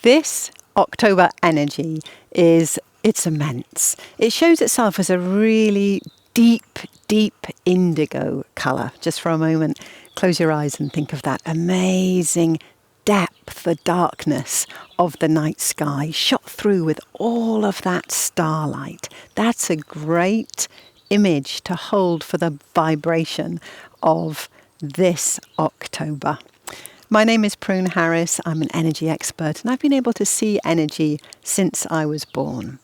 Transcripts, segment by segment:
This October energy it's immense. It shows itself as a really deep, deep indigo colour. Just for a moment, close your eyes and think of that amazing depth, the darkness of the night sky shot through with all of that starlight. That's a great image to hold for the vibration of this October. My name is Prune Harris. I'm an energy expert, and I've been able to see energy since I was born.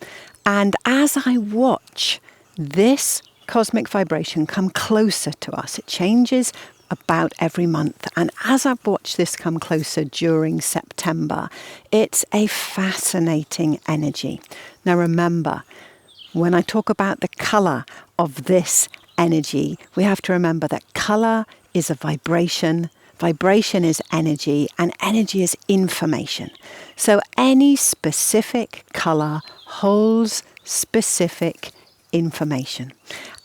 And as I watch this cosmic vibration come closer to us, it changes about every month. And as I've watched this come closer during September, it's a fascinating energy. Now remember, when I talk about the colour of this energy, we have to remember that colour is a vibration. Vibration is energy, and energy is information. So any specific colour holds specific information.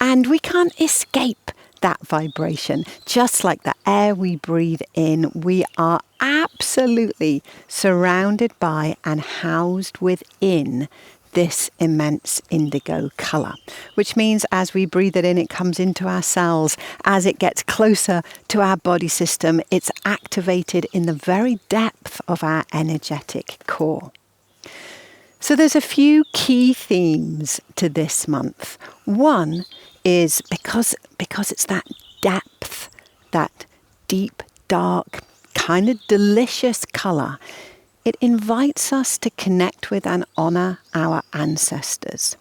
And we can't escape that vibration. Just like the air we breathe in, we are absolutely surrounded by and housed within this immense indigo colour, which means as we breathe it in, it comes into our cells. As it gets closer to our body system, it's activated in the very depth of our energetic core. So there's a few key themes to this month. One is because it's that depth, that deep, dark, kind of delicious colour, it invites us to connect with and honour our ancestors.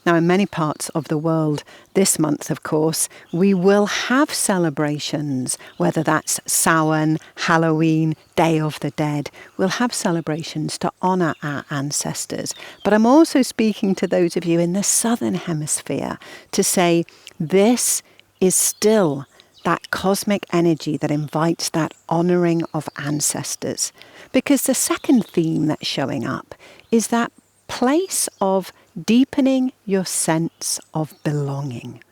Now, in many parts of the world this month, of course, we will have celebrations, whether that's Samhain, Halloween, Day of the Dead. We'll have celebrations to honour our ancestors. But I'm also speaking to those of you in the Southern Hemisphere to say this is still that cosmic energy that invites that honouring of ancestors. Because the second theme that's showing up is that place of deepening your sense of belonging.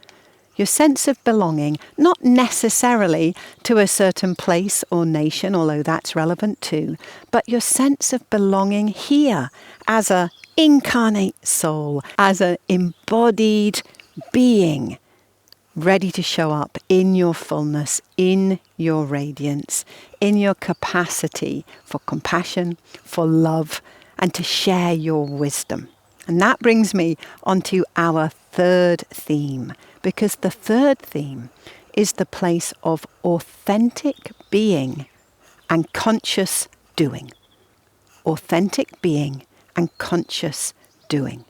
Your sense of belonging, not necessarily to a certain place or nation, although that's relevant too, but your sense of belonging here as an incarnate soul, as an embodied being, ready to show up in your fullness, in your radiance, in your capacity for compassion, for love, and to share your wisdom. And that brings me onto our third theme, because the third theme is the place of authentic being and conscious doing. Authentic being and conscious doing.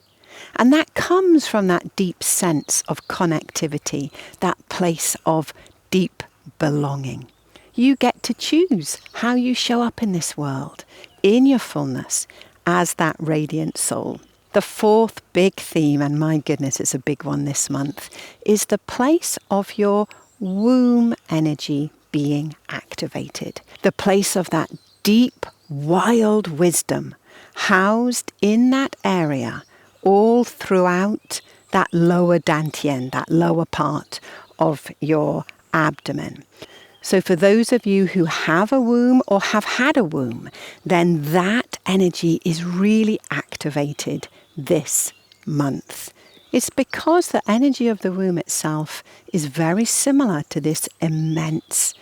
And that comes from that deep sense of connectivity, that place of deep belonging. You get to choose how you show up in this world, in your fullness, as that radiant soul. The fourth big theme, and my goodness, it's a big one this month, is the place of your womb energy being activated. The place of that deep, wild wisdom housed in that area all throughout that lower dantian, that lower part of your abdomen. So for those of you who have a womb or have had a womb, then that energy is really activated this month. It's because the energy of the womb itself is very similar to this immense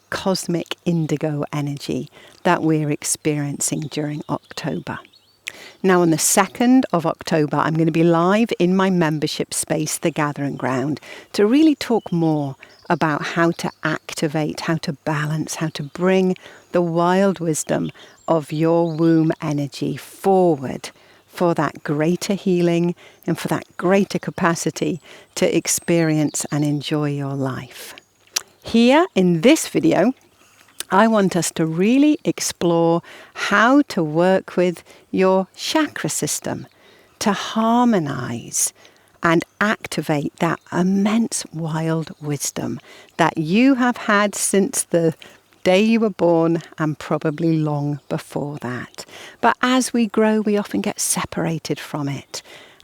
cosmic indigo energy that we're experiencing during October. Now on the 2nd of October, I'm going to be live in my membership space, The Gathering Ground, to really talk more about how to activate, how to balance, how to bring the wild wisdom of your womb energy forward for that greater healing and for that greater capacity to experience and enjoy your life. Here in this video, I want us to really explore how to work with your chakra system to harmonize and activate that immense wild wisdom that you have had since the day you were born and probably long before that. But as we grow, we often get separated from it,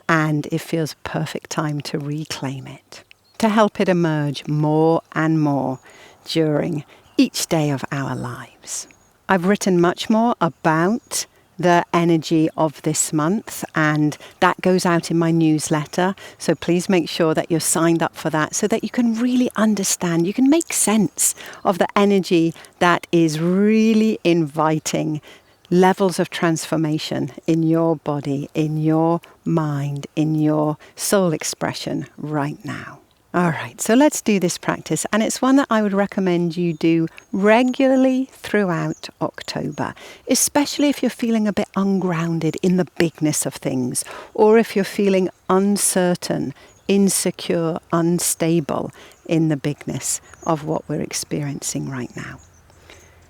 and it feels a perfect time to reclaim it, to help it emerge more and more during each day of our lives. I've written much more about the energy of this month, and that goes out in my newsletter. So please make sure that you're signed up for that so that you can really understand, you can make sense of the energy that is really inviting levels of transformation in your body, in your mind, in your soul expression right now. All right, so let's do this practice, and it's one that I would recommend you do regularly throughout October, especially if you're feeling a bit ungrounded in the bigness of things, or if you're feeling uncertain, insecure, unstable in the bigness of what we're experiencing right now.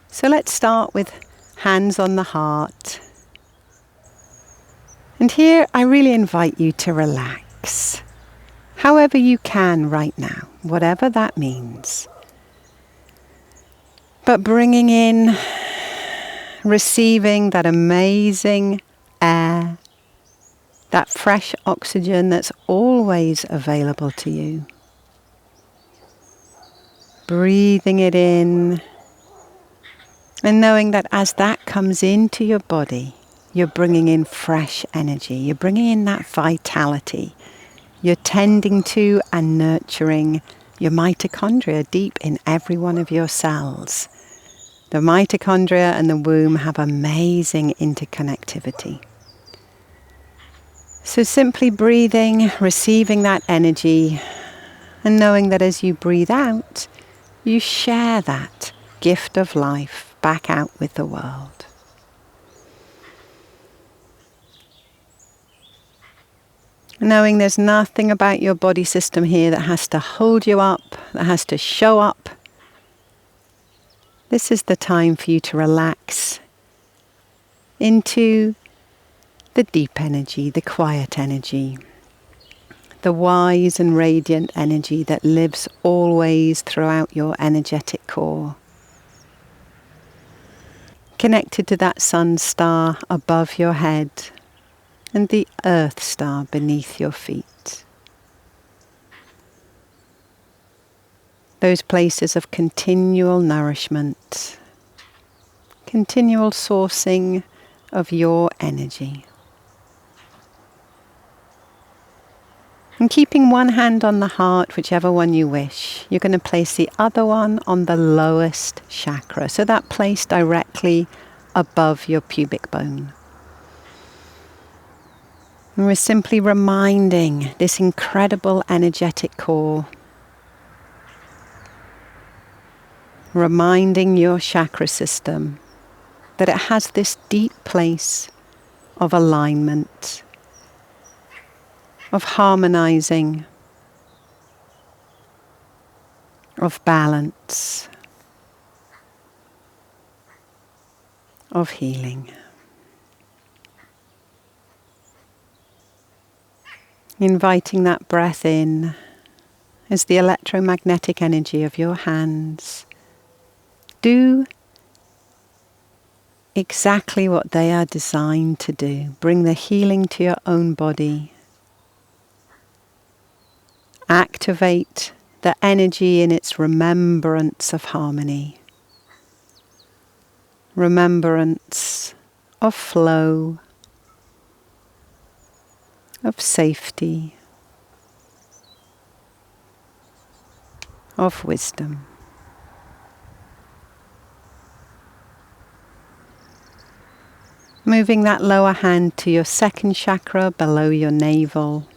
So let's start with hands on the heart. And here I really invite you to relax. However you can right now, whatever that means. But bringing in, receiving that amazing air, that fresh oxygen that's always available to you. Breathing it in, and knowing that as that comes into your body, you're bringing in fresh energy, you're bringing in that vitality. You're tending to and nurturing your mitochondria deep in every one of your cells. The mitochondria and the womb have amazing interconnectivity. So simply breathing, receiving that energy, and knowing that as you breathe out, you share that gift of life back out with the world. Knowing there's nothing about your body system here that has to hold you up, that has to show up. This is the time for you to relax into the deep energy, the quiet energy, the wise and radiant energy that lives always throughout your energetic core. Connected to that sun star above your head and the earth star beneath your feet. Those places of continual nourishment, continual sourcing of your energy. And keeping one hand on the heart, whichever one you wish, you're going to place the other one on the lowest chakra, so that place directly above your pubic bone. And we're simply reminding this incredible energetic core, reminding your chakra system that it has this deep place of alignment, of harmonizing, of balance, of healing. Inviting that breath in as the electromagnetic energy of your hands do exactly what they are designed to do. Bring the healing to your own body. Activate the energy in its remembrance of harmony. Remembrance of flow, of safety, of wisdom. Moving that lower hand to your second chakra below your navel.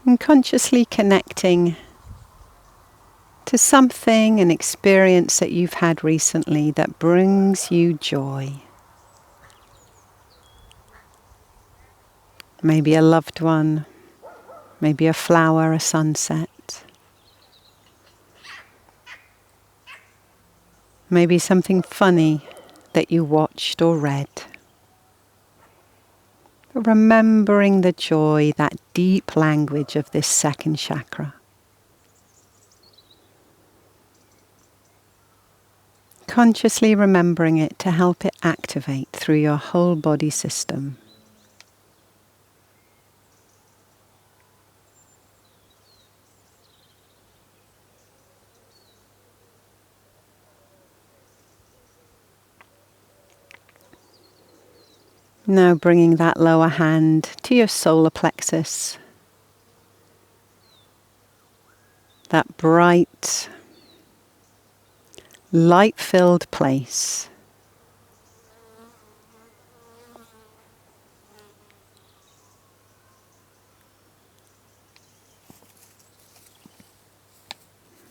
And consciously connecting to something, an experience that you've had recently that brings you joy. Maybe a loved one, maybe a flower, a sunset. Maybe something funny that you watched or read. Remembering the joy, that deep language of this second chakra. Consciously remembering it to help it activate through your whole body system. Now bringing that lower hand to your solar plexus, that bright, light-filled place.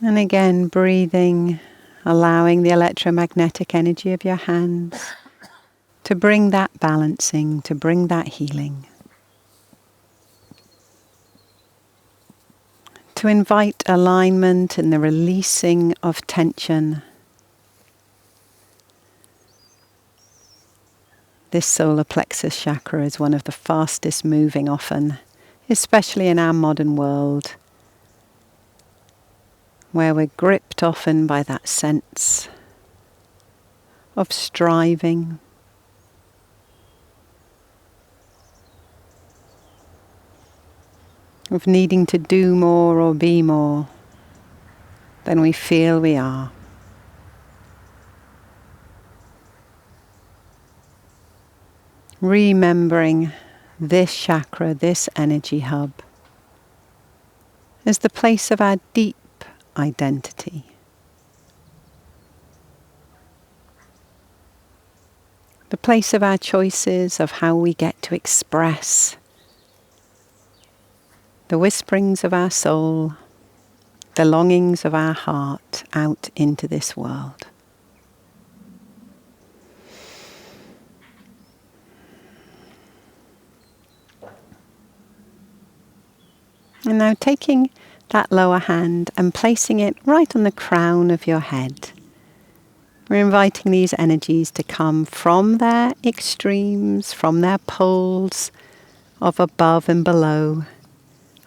And again, breathing, allowing the electromagnetic energy of your hands to bring that balancing, to bring that healing. To invite alignment and the releasing of tension. This solar plexus chakra is one of the fastest moving often, especially in our modern world, where we're gripped often by that sense of striving, of needing to do more or be more than we feel we are. Remembering this chakra, this energy hub, as the place of our deep identity. The place of our choices, of how we get to express the whisperings of our soul, the longings of our heart out into this world. And now taking that lower hand and placing it right on the crown of your head. We're inviting these energies to come from their extremes, from their poles of above and below,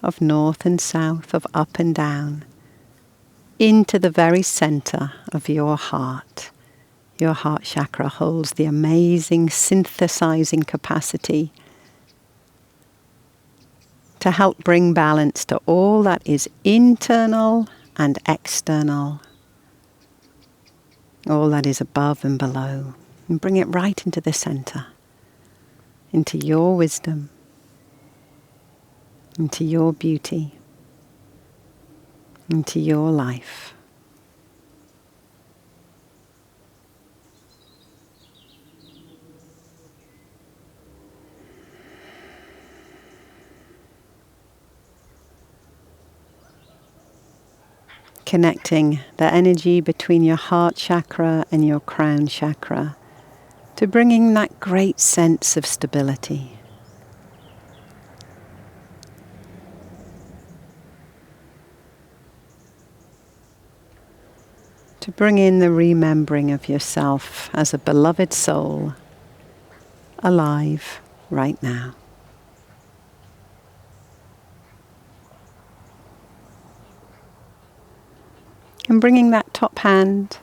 of north and south, of up and down, into the very center of your heart. Your heart chakra holds the amazing synthesizing capacity to help bring balance to all that is internal and external, all that is above and below, and bring it right into the center, into your wisdom, into your beauty, into your life. Connecting the energy between your heart chakra and your crown chakra to bringing that great sense of stability. To bring in the remembering of yourself as a beloved soul, alive right now. And bringing that top hand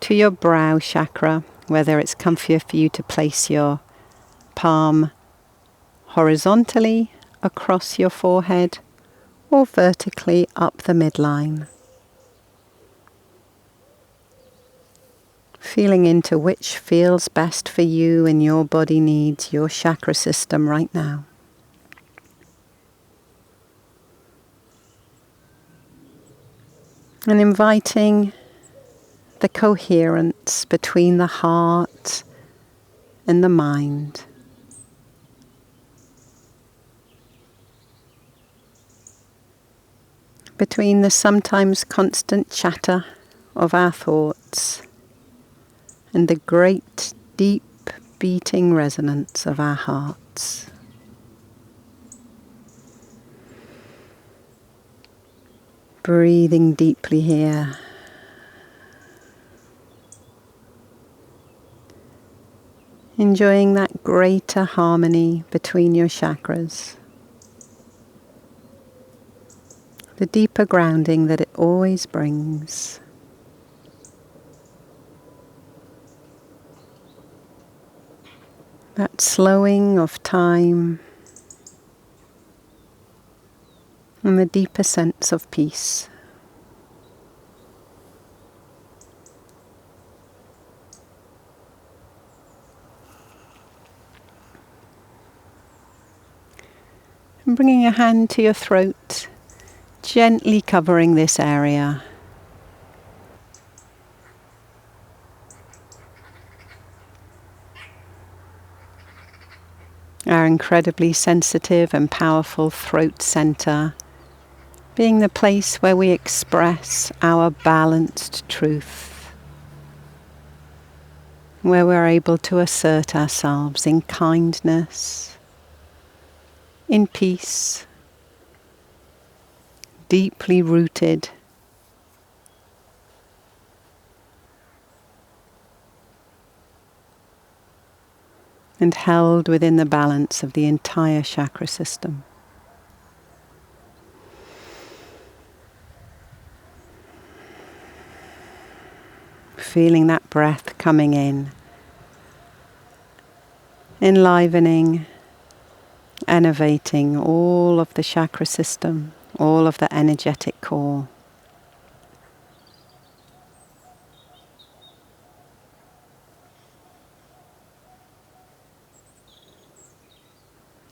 to your brow chakra, whether it's comfier for you to place your palm horizontally across your forehead or vertically up the midline. Feeling into which feels best for you and your body needs, your chakra system right now. And inviting the coherence between the heart and the mind. Between the sometimes constant chatter of our thoughts and the great deep beating resonance of our hearts. Breathing deeply here. Enjoying that greater harmony between your chakras. The deeper grounding that it always brings. That slowing of time and the deeper sense of peace. And bringing your hand to your throat, gently covering this area. Our incredibly sensitive and powerful throat center, being the place where we express our balanced truth, where we're able to assert ourselves in kindness, in peace, deeply rooted, and held within the balance of the entire chakra system. Feeling that breath coming in, enlivening, enervating all of the chakra system, all of the energetic core.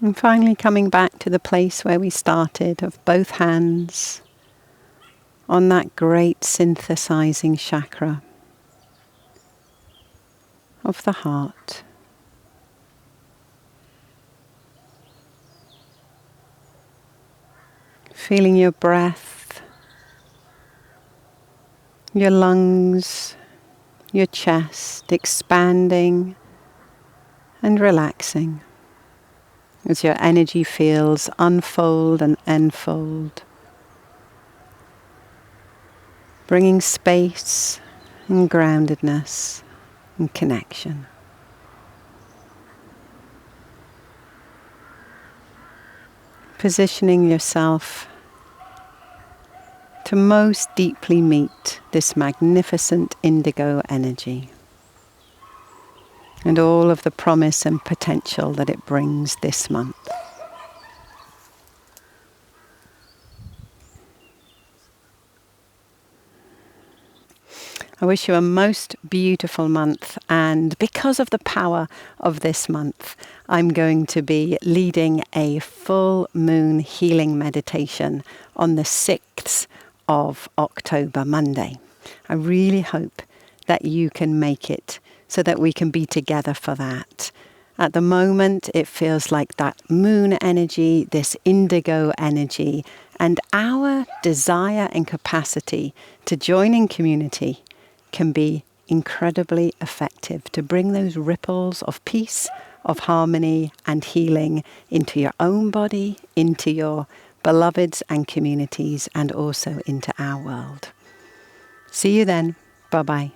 And finally coming back to the place where we started, of both hands on that great synthesizing chakra of the heart. Feeling your breath, your lungs, your chest expanding and relaxing as your energy fields unfold and enfold, bringing space and groundedness and connection. Positioning yourself to most deeply meet this magnificent indigo energy and all of the promise and potential that it brings this month. I wish you a most beautiful month, and because of the power of this month, I'm going to be leading a full moon healing meditation on the 6th of October, Monday. I really hope that you can make it so that we can be together for that. At the moment, it feels like that moon energy, this indigo energy, and our desire and capacity to join in community can be incredibly effective to bring those ripples of peace, of harmony and healing into your own body, into your beloveds and communities, and also into our world. See you then. Bye-bye.